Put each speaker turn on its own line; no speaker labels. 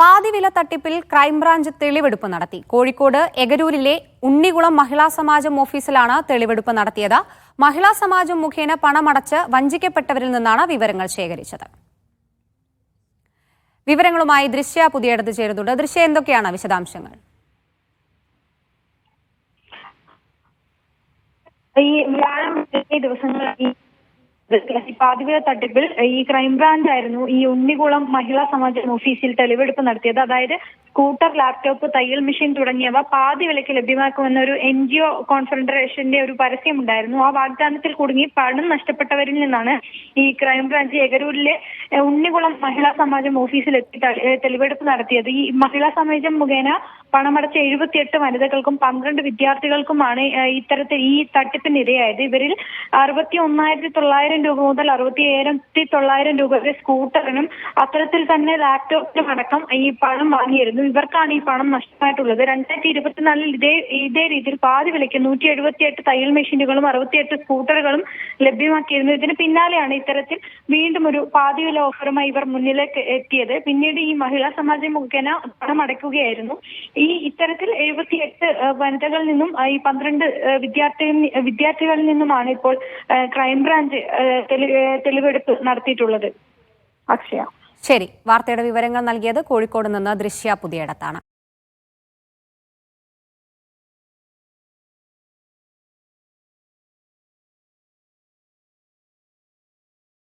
പാതിവില തട്ടിപ്പിൽ ക്രൈംബ്രാഞ്ച് തെളിവെടുപ്പ് നടത്തി. കോഴിക്കോട് എഗരൂരിലെ ഉണ്ണികുളം മഹിളാ സമാജം ഓഫീസിലാണ് തെളിവെടുപ്പ് നടത്തിയത്. മഹിളാ സമാജം മുഖേന പണമടച്ച് വഞ്ചിക്കപ്പെട്ടവരിൽ നിന്നാണ് വിവരങ്ങൾ ശേഖരിച്ചത്. വിവരങ്ങളുമായി ദൃശ്യ പുതിയടത്ത് ചേരുന്നുണ്ട്. ദൃശ്യ, എന്തൊക്കെയാണ് വിശദാംശങ്ങൾ?
ഈ ദിവസങ്ങളിൽ പാതിവില തട്ടിപ്പിൽ ഈ ക്രൈംബ്രാഞ്ച് ആയിരുന്നു ഈ ഉണ്ണികുളം മഹിളാ സമാജം ഓഫീസിൽ തെളിവെടുപ്പ് നടത്തിയത്. അതായത് സ്കൂട്ടർ, ലാപ്ടോപ്പ്, തയ്യൽ മെഷീൻ തുടങ്ങിയവ പാതി വിലയ്ക്ക് ലഭ്യമാക്കുമെന്നൊരു NGO കോൺഫെഡറേഷന്റെ ഒരു പരസ്യമുണ്ടായിരുന്നു. ആ വാഗ്ദാനത്തിൽ കുടുങ്ങി പണം നഷ്ടപ്പെട്ടവരിൽ നിന്നാണ് ഈ ക്രൈംബ്രാഞ്ച് എഗരൂരിലെ ഉണ്ണികുളം മഹിളാ സമാജം ഓഫീസിൽ എത്തി തെളിവെടുപ്പ് നടത്തിയത്. ഈ മഹിളാ സമാജം മുഖേന പണമടച്ച 78 വനിതകൾക്കും 12 വിദ്യാർത്ഥികൾക്കുമാണ് ഇത്തരത്തിൽ ഈ തട്ടിപ്പിനിരയായത്. ഇവരിൽ 61,900 രൂപ മുതൽ 67,900 രൂപ വരെ സ്കൂട്ടറിനും അത്തരത്തിൽ തന്നെ ലാപ്ടോപ്പിനും അടക്കം ഈ പണം വാങ്ങിയിരുന്നു. ഇവർക്കാണ് ഈ പണം നഷ്ടമായിട്ടുള്ളത്. 2024 ഇതേ രീതിയിൽ പാതി വിലയ്ക്ക് 178 തയ്യൽ മെഷീനുകളും 68 സ്കൂട്ടറുകളും ലഭ്യമാക്കിയിരുന്നു. ഇതിന് പിന്നാലെയാണ് ഇത്തരത്തിൽ വീണ്ടും ഒരു പാതി വില ഓഫറുമായി ഇവർ മുന്നിലേക്ക് എത്തിയത്. പിന്നീട് ഈ മഹിളാ സമാജം മുഖേന പണം അടയ്ക്കുകയായിരുന്നു. ഈ ഇത്തരത്തിൽ 78 വനിതകളിൽ നിന്നും ഈ 12 വിദ്യാർത്ഥികളിൽ നിന്നുമാണ് ഇപ്പോൾ ക്രൈംബ്രാഞ്ച് തെളിവെടുപ്പ് നടത്തിയിട്ടുള്ളത്. അക്ഷയ.
ശരി, വാർത്തയുടെ വിവരങ്ങൾ നൽകിയത് കോഴിക്കോട് നിന്ന് ദൃശ്യ പുതിയടത്താണ്.